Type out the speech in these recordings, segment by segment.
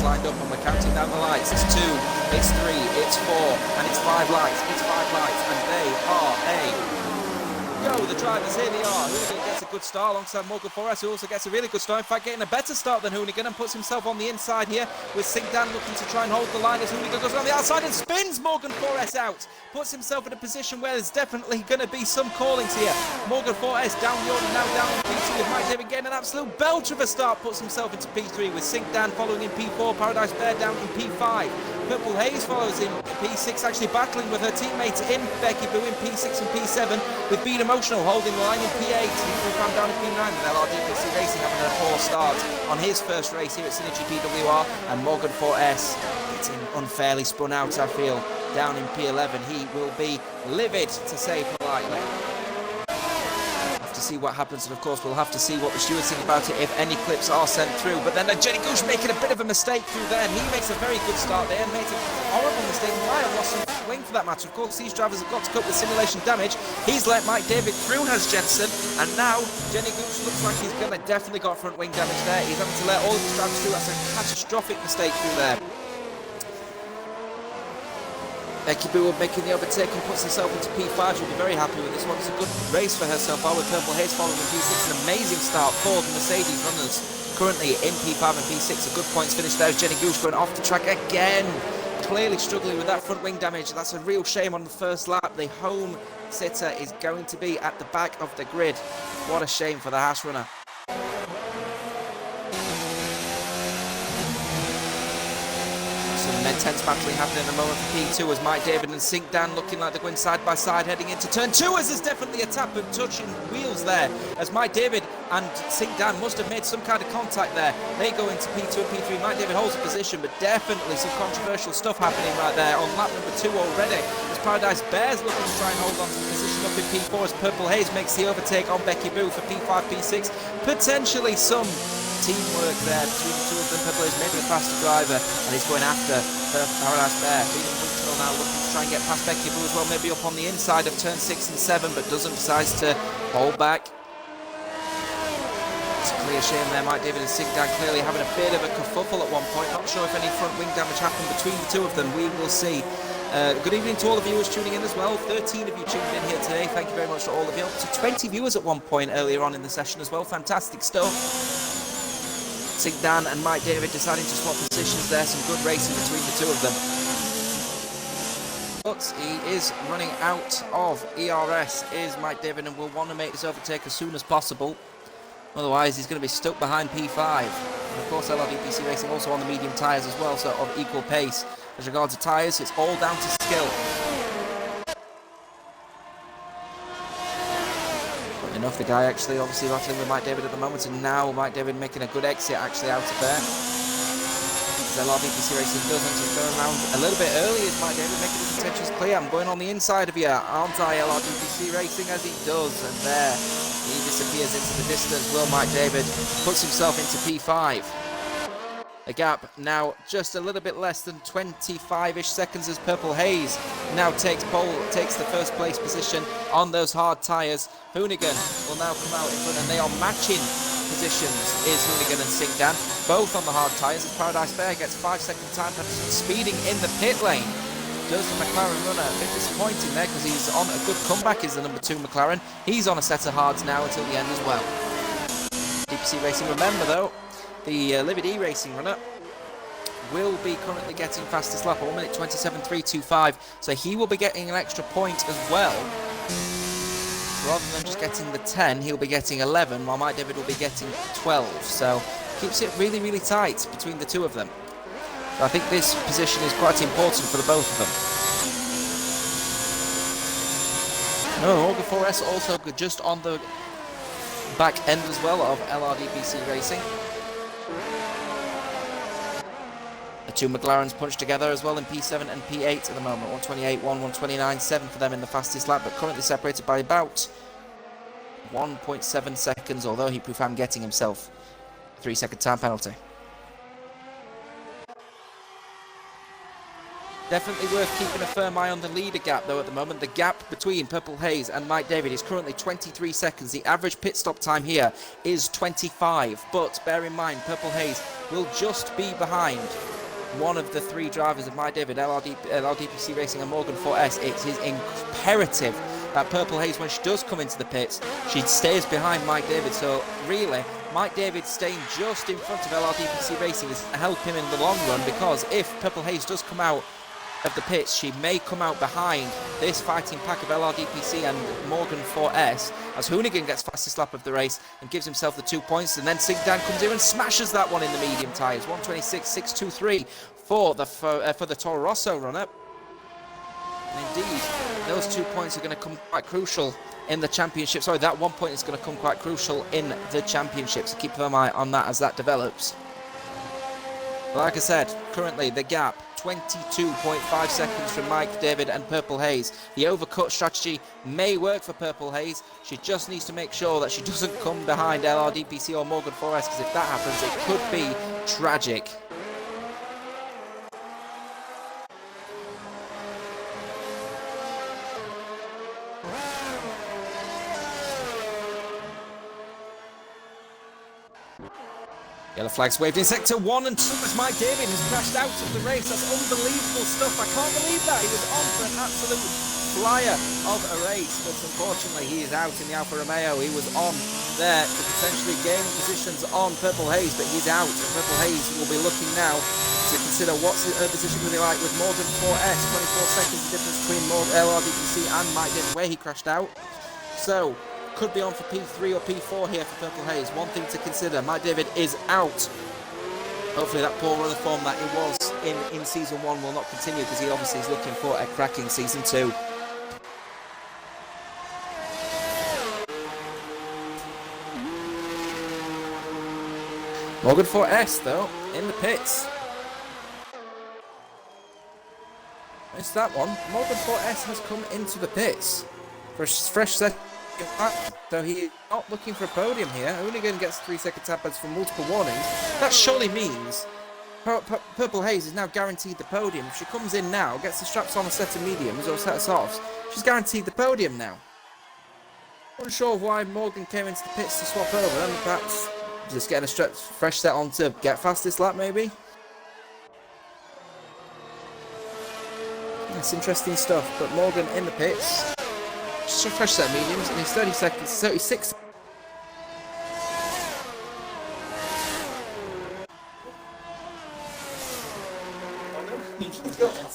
lined up and we're counting down the lights. It's 2, it's 3, it's 4, and it's 5 lights. It's 5 lights, and they are go. The drivers, here they are. Hoonigan gets a good start alongside Morgan Forrest, who also gets a really good start. In fact, getting a better start than Hoonigan, and puts himself on the inside here with Singdan looking to try and hold the line as Hoonigan goes on the outside and spins Morgan Forrest out. Puts himself in a position where there's definitely going to be some callings here. Morgan Forrest down the order, now down in P2 with Mike David getting an absolute belter of a start. Puts himself into P3 with Singdan following in P4, Paradise Bear down in P5. Purple Haze follows in P6, actually battling with her teammates in Becky Boo in P6 and P7, with Beat Emotional holding the line in P8. He found down in P9 with LRDPC Racing having a poor start on his first race here at synergypwr, and Morgan 4S getting unfairly spun out, I feel, down in P11. He will be livid, to say politely. To see what happens, and of course we'll have to see what the stewards think about it if any clips are sent through. But then Jenny Gooch making a bit of a mistake through there, and he makes a very good start there, made a horrible mistake. Might have lost some wing for that matter. Of course, these drivers have got to cope with simulation damage. He's let Mike David through, has Jensen, and now Jenny Gooch looks like he's gonna definitely got front wing damage there. He's having to let all of his drivers through. That's a catastrophic mistake through there. Becky Boo making the overtake and puts herself into P5. She'll be very happy with this one. It's a good race for her so far, with Purple Haze following in P6. An amazing start for the Mercedes runners currently in P5 and P6. A good points finish there. Jenny Gooch going off the track again. Clearly struggling with that front wing damage. That's a real shame on the first lap. The home sitter is going to be at the back of the grid. What a shame for the Haas runner. Intense battling happening at the moment for P2 as Mike David and Singdan looking like they're going side by side heading into turn 2, as there's definitely a tap of touching wheels there, as Mike David and Singdan must have made some kind of contact there. They go into P2 and P3. Mike David holds a position, but definitely some controversial stuff happening right there on lap number 2 already, as Paradise Bears looking to try and hold on to the position up in P4 as Purple Haze makes the overtake on Becky Boo for P5, P6. Potentially some teamwork there between the two of them. Purple Haze maybe the faster driver, and he's going after Paradise Bear. Being functional now, looking to try and get past Becky Boo as well, maybe up on the inside of turn 6 and 7, but decides to hold back. It's a clear shame there. Mike David and Singdan clearly having a bit of a kerfuffle at one point. Not sure if any front wing damage happened between the two of them. We will see. Good evening to all the viewers tuning in as well. 13 of you tuned in here today. Thank you very much to all of you. Up to 20 viewers at one point earlier on in the session as well. Fantastic stuff. Singdan and Mike David deciding to swap positions there. Some good racing between the two of them. But he is running out of ERS, is Mike David, and will want to make this overtake as soon as possible. Otherwise, he's going to be stuck behind P5. And of course, LRDPC Racing also on the medium tyres as well, so of equal pace. As regards to tyres, it's all down to skill. Enough, the guy actually obviously battling with Mike David at the moment, and now Mike David making a good exit actually out of there. As LRDPC Racing does enter turn around a little bit early, is Mike David making his intentions clear. I'm going on the inside of you, aren't I, LRDPC Racing, as he does, and there he disappears into the distance. Will Mike David puts himself into P5. A gap now just a little bit less than 25-ish seconds as Purple Haze now takes the first place position on those hard tyres. Hoonigan will now come out in front, and they are matching positions, is Hoonigan and Singdan, both on the hard tyres, as Paradise Bear gets 5-second time penalty, speeding in the pit lane. Does the McLaren runner. A bit disappointing there, because he's on a good comeback, is the number 2 McLaren. He's on a set of hards now until the end as well. DPC Racing, remember though, the Livid E Racing runner will be currently getting fastest lap, 1 minute 27.325, so he will be getting an extra point as well. Rather than just getting the 10, he'll be getting 11, while Mike David will be getting 12, so keeps it really, really tight between the two of them. So I think this position is quite important for the both of them. No, Morgan 4S also just on the back end as well of LRDPC Racing. The two McLarens punched together as well in P7 and P8 at the moment. 128.1, 129.7 for them in the fastest lap, but currently separated by about 1.7 seconds, although he proved getting himself a 3-second time penalty. Definitely worth keeping a firm eye on the leader gap though at the moment. The gap between Purple Haze and Mike David is currently 23 seconds. The average pit stop time here is 25, but bear in mind Purple Haze will just be behind one of the three drivers of My David, LRDPC Racing and Morgan 4S, it is imperative that Purple Haze, when she does come into the pits, she stays behind Mike David. So really, Mike David staying just in front of LRDPC Racing is to help him in the long run, because if Purple Haze does come out of the pits, she may come out behind this fighting pack of LRDPC and Morgan 4S, as Hoonigan gets fastest lap of the race and gives himself the 2 points, and then Sigdan comes in and smashes that one in the medium tyres. 126.623 for the Toro Rosso runner. And indeed, those 2 points are going to come quite crucial in the championship. Sorry, that 1 point is going to come quite crucial in the championship, so keep an eye on that as that develops. But like I said, currently the gap 22.5 seconds from Mike David and Purple Haze. The overcut strategy may work for Purple Haze. She just needs to make sure that she doesn't come behind LRDPC or Morgan 4S, because if that happens, it could be tragic. Yellow flags waved in sector 1, and Thomas Mike David has crashed out of the race. That's unbelievable stuff. I can't believe that. He was on for an absolute flyer of a race, but unfortunately he is out in the Alfa Romeo. He was on there to potentially gain positions on Purple Haze, but he's out, and Purple Haze will be looking now to consider what's her position really like with Morgan 4S. 24 seconds the difference between LRDPC and Mike David, where he crashed out. So could be on for P3 or P4 here for Purple Haze. One thing to consider, Mike David is out. Hopefully that poor runner form that he was in Season 1 will not continue, because he obviously is looking for a cracking Season 2. Morgan 4S, though, in the pits. Missed that one. Morgan 4S has come into the pits for a fresh set. So he's not looking for a podium here. Hoonigan gets 3-second tap-outs from multiple warnings. That surely means Purple Haze is now guaranteed the podium. If she comes in now, gets the straps on a set of mediums or a set of softs, she's guaranteed the podium now. Unsure why Morgan came into the pits to swap over, and perhaps just getting a fresh set on to get fastest lap, maybe. It's interesting stuff, but Morgan in the pits. Just a fresh set of mediums, and it's 30 seconds, 36.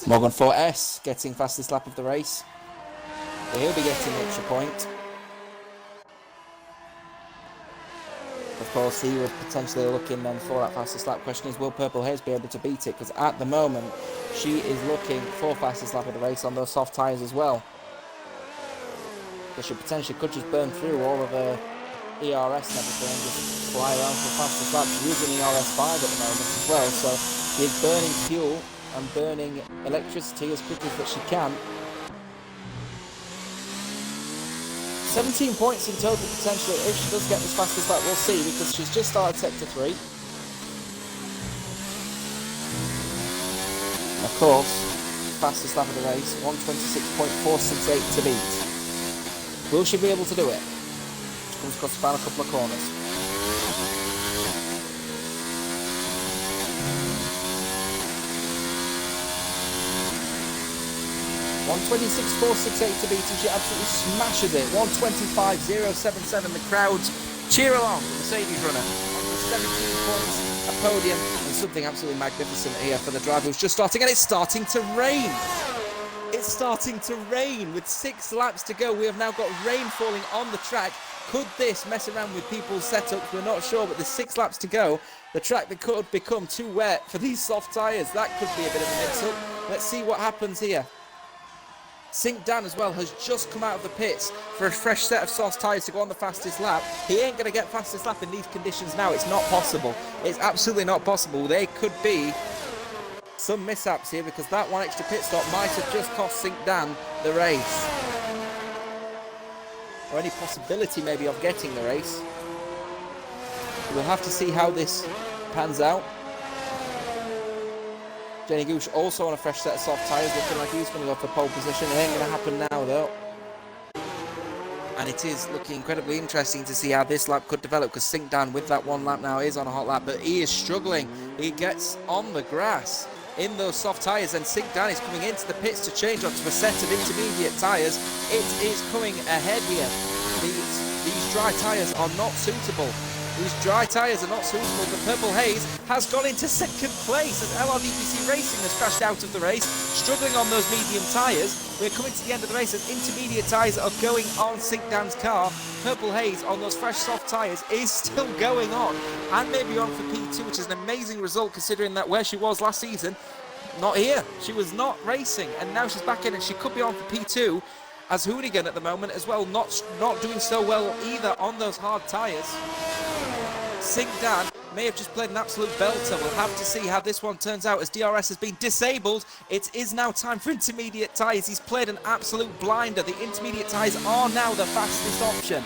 Morgan 4S getting fastest lap of the race. So he'll be getting the extra point. Of course, he was potentially looking then for that fastest lap. Question is, will Purple Haze be able to beat it? Because at the moment, she is looking for fastest lap of the race on those soft tyres as well. So she potentially could just burn through all of her ERS and everything and just fly around for fastest lap. She's using ERS 5 at the moment as well, so she is burning fuel and burning electricity as quickly as she can. 17 points in total potentially if she does get this fastest lap. We'll see, because she's just started sector 3. And of course, fastest lap of the race, 126.468 to beat. Will she be able to do it? She comes across the final couple of corners. .126.468 to beat, and she absolutely smashes it. 125.077. The crowds cheer along with the Mercedes runner on the 17 points, a podium, and something absolutely magnificent here for the driver who's just starting, and it's starting to rain. It's starting to rain with 6 laps to go. We have now got rain falling on the track. Could this mess around with people's setups? We're not sure, but there's 6 laps to go. The track that could become too wet for these soft tyres. That could be a bit of a mix-up. Let's see what happens here. Sink Dan as well has just come out of the pits for a fresh set of soft tyres to go on the fastest lap. He ain't going to get fastest lap in these conditions now. It's not possible. It's absolutely not possible. There could be some mishaps here, because that one extra pit stop might have just cost Sink Dan the race. Or any possibility maybe of getting the race. We'll have to see how this pans out. Jenny Gooch also on a fresh set of soft tyres, looking like he's going to go for pole position. It ain't going to happen now though. And it is looking incredibly interesting to see how this lap could develop, because Sink Dan with that one lap now is on a hot lap, but he is struggling. He gets on the grass in those soft tyres, and Sigdan is coming into the pits to change onto a set of intermediate tyres. It is coming ahead here. These dry tyres are not suitable. These dry tyres are not suitable. The Purple Haze has gone into second place as LRDPC Racing has crashed out of the race, struggling on those medium tyres. We're coming to the end of the race as intermediate tyres are going on Sigdan's car. Purple Haze on those fresh soft tyres is still going on and maybe on for P2, which is an amazing result considering that where she was last season, not here. She was not racing and now she's back in and she could be on for P2. As Hoonigan at the moment as well, not doing so well either on those hard tyres. Sigdan may have just played an absolute belter. We'll have to see how this one turns out as DRS has been disabled. It is now time for intermediate tyres. He's played an absolute blinder. The intermediate tyres are now the fastest option.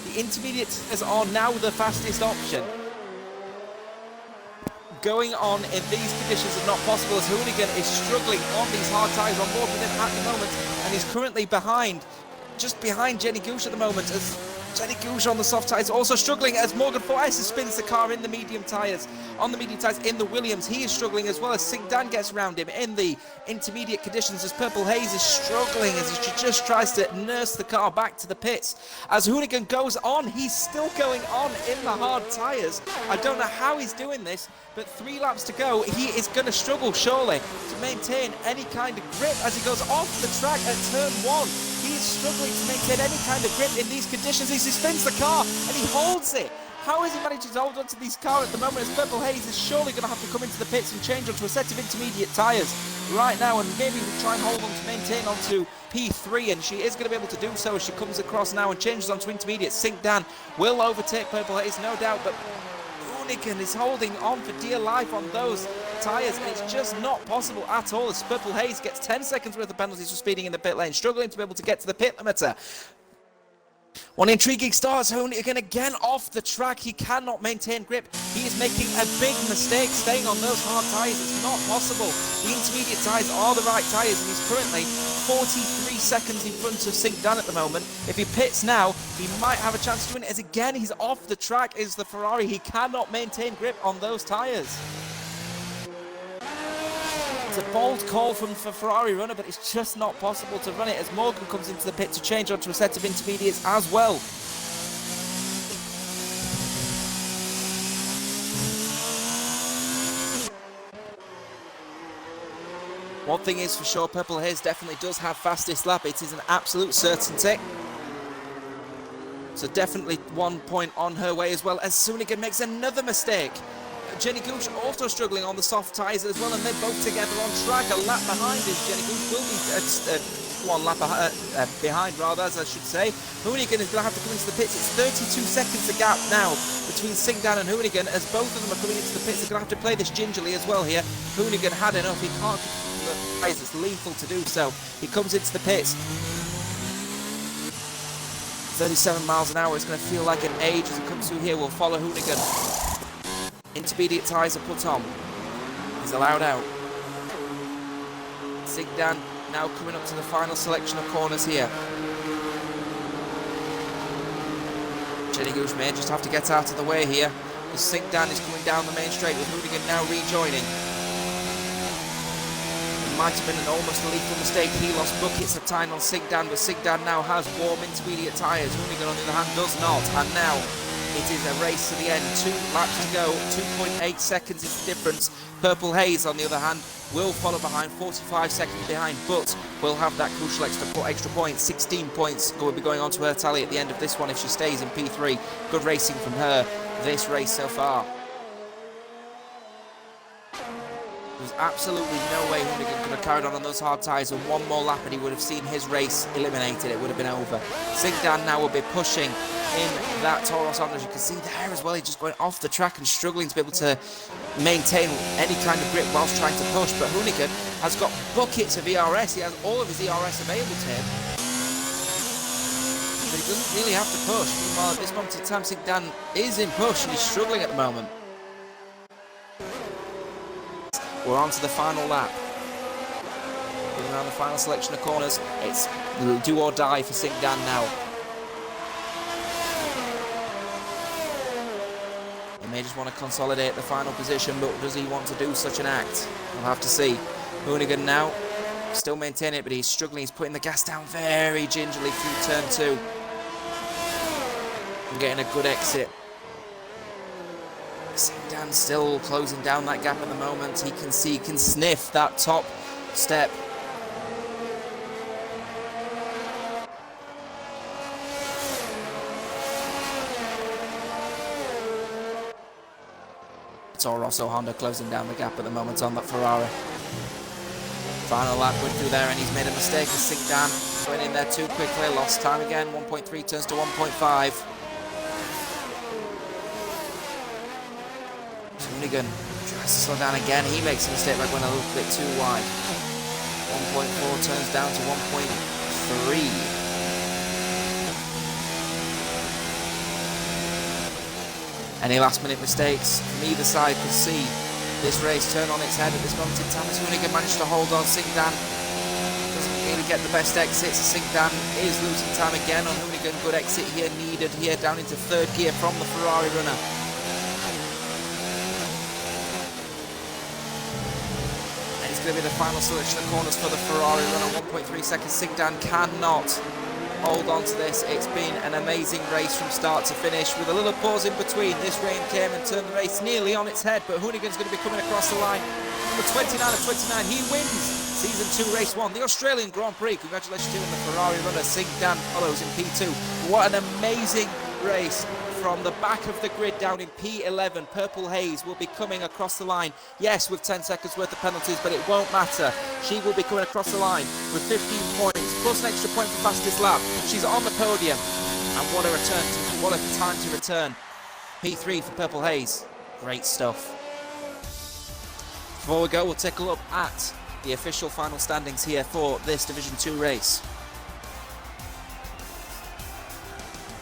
The intermediate tyres are now the fastest option. Going on in these conditions is not possible as Hoonigan is struggling on these hard tyres on board with him at the moment, and he's currently behind, just behind Jenny Gooch at the moment, as Jenny Gooch on the soft tyres also struggling as Morgan Forrest spins the car in the medium tyres. On the medium tyres in the Williams, he is struggling as well as Sigdan gets around him in the intermediate conditions as Purple Haze is struggling as he just tries to nurse the car back to the pits. As Hoonigan goes on, he's still going on in the hard tyres. I don't know how he's doing this, but 3 laps to go. He is going to struggle surely to maintain any kind of grip as he goes off the track at turn 1. He is struggling to maintain any kind of grip in these conditions as he spins the car and he holds it. How is he managing to hold onto this car at the moment as Purple Haze is surely going to have to come into the pits and change onto a set of intermediate tyres right now and maybe try and hold on to maintain onto P3, and she is going to be able to do so as she comes across now and changes onto intermediate. Sigdan will overtake Purple Haze, no doubt, but Hoonigan is holding on for dear life on those tyres, and it's just not possible at all as Purple Haze gets 10 seconds worth of penalties for speeding in the pit lane, struggling to be able to get to the pit limiter. One intriguing start as Hoonigan again off the track. He cannot maintain grip. He is making a big mistake staying on those hard tyres. It's not possible. The intermediate tyres are the right tyres, and he's currently 43 seconds in front of Sigdan at the moment. If he pits now, he might have a chance to win it as again he's off the track is the Ferrari. He cannot maintain grip on those tyres. It's a bold call for Ferrari runner, but it's just not possible to run it as Morgan comes into the pit to change onto a set of intermediates as well. One thing is for sure, Purple Haze definitely does have fastest lap. It is an absolute certainty. So definitely 1 point on her way as well as Hoonigan makes another mistake. Jenny Gooch also struggling on the soft tyres as well, and they're both together on track. A lap behind is Jenny Gooch will be 1 lap behind, rather, as I should say. Hoonigan is going to have to come into the pits. It's 32 seconds a gap now between Sigdan and Hoonigan as both of them are coming into the pits. They're going to have to play this gingerly as well here. Hoonigan had enough. He can't keep the tyres. It's lethal to do so. He comes into the pits. 37 miles an hour. It's going to feel like an age as it comes through here. We'll follow Hoonigan. Intermediate tyres are put on. He's allowed out. Sigdan now coming up to the final selection of corners here. Jenny Gooch may just have to get out of the way here. The Sigdan is coming down the main straight with Hoonigan now rejoining. It might have been an almost lethal mistake. He lost buckets of time on Sigdan, but Sigdan now has warm intermediate tyres. Hoonigan on the other hand does not, and now it is a race to the end. 2 laps to go. 2.8 seconds is the difference. Purple Haze, on the other hand, will follow behind, 45 seconds behind, but will have that crucial extra point. 16 points will be going on to her tally at the end of this one if she stays in P3. Good racing from her this race so far. There's absolutely no way Hoonigan could have carried on those hard tyres, and 1 more lap and he would have seen his race eliminated. It would have been over. Sigdan now will be pushing in that Taurus on, as you can see there as well. He's just going off the track and struggling to be able to maintain any kind of grip whilst trying to push. But Hoonigan has got buckets of ERS. He has all of his ERS available to him. But he doesn't really have to push. Meanwhile, at this moment in time, Sigdan is in push and he's struggling at the moment. We're on to the final lap. Going around the final selection of corners. It's do or die for Sigdan now. He may just want to consolidate the final position, but does he want to do such an act? We'll have to see. Hoonigan now, still maintaining it, but he's struggling. He's putting the gas down very gingerly through turn 2. And getting a good exit. Singdan still closing down that gap at the moment. He can see, can sniff that top step. Toro Rosso Honda closing down the gap at the moment on that Ferrari. Final lap went through there and he's made a mistake. Singdan went in there too quickly, lost time again. 1.3 turns to 1.5. Hoonigan tries to slow down again. He makes a mistake by going a little bit too wide. 1.4 turns down to 1.3. Any last-minute mistakes from either side could see this race turn on its head at this moment in time. As Hoonigan managed to hold on, Singdan doesn't really get the best exits. Singdan is losing time again on Hoonigan. Good exit here needed here down into third gear from the Ferrari runner. And it's going to be the final selection of corners for the Ferrari runner. 1.3 seconds. Singdan cannot hold on to this. It's been an amazing race from start to finish with a little pause in between. This rain came and turned the race nearly on its head, but Hoonigan's going to be coming across the line. Number 29 of 29, he wins Season 2 Race 1, the Australian Grand Prix. Congratulations to him, the Ferrari runner. Singdan follows in P2. What an amazing race. From the back of the grid down in P11, Purple Haze will be coming across the line. Yes, with 10 seconds worth of penalties, but it won't matter. She will be coming across the line with 15 points, plus an extra point for fastest lap. She's on the podium. And what a return, what a time to return. P3 for Purple Haze. Great stuff. Before we go, we'll take a look at the official final standings here for this Division 2 race.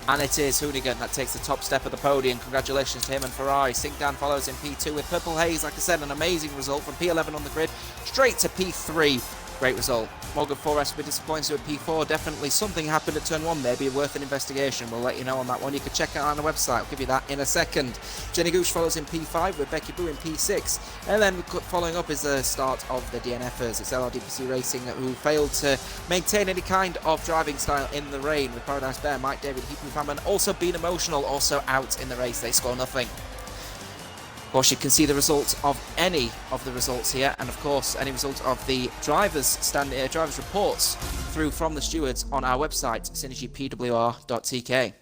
And it is Hoonigan that takes the top step of the podium. Congratulations to him and Ferrari. Singdan follows in P2 with Purple Haze. Like I said, an amazing result from P11 on the grid straight to P3. Great result. Morgan Forrest will be disappointed with P4. Definitely something happened at turn 1, maybe worth an investigation. We'll let you know on that one. You can check it out on the website. I'll give you that in a second. Jenny Gooch follows in P5 with Becky Boo in P6. And then following up is the start of the DNFers. It's LRDPC Racing who failed to maintain any kind of driving style in the rain, with Paradise Bear, Mike David, Heaton Famman also being emotional, also out in the race. They score nothing. Of course, you can see the results of any of the results here, and of course any results of the drivers' reports through from the stewards on our website, synergypwr.tk.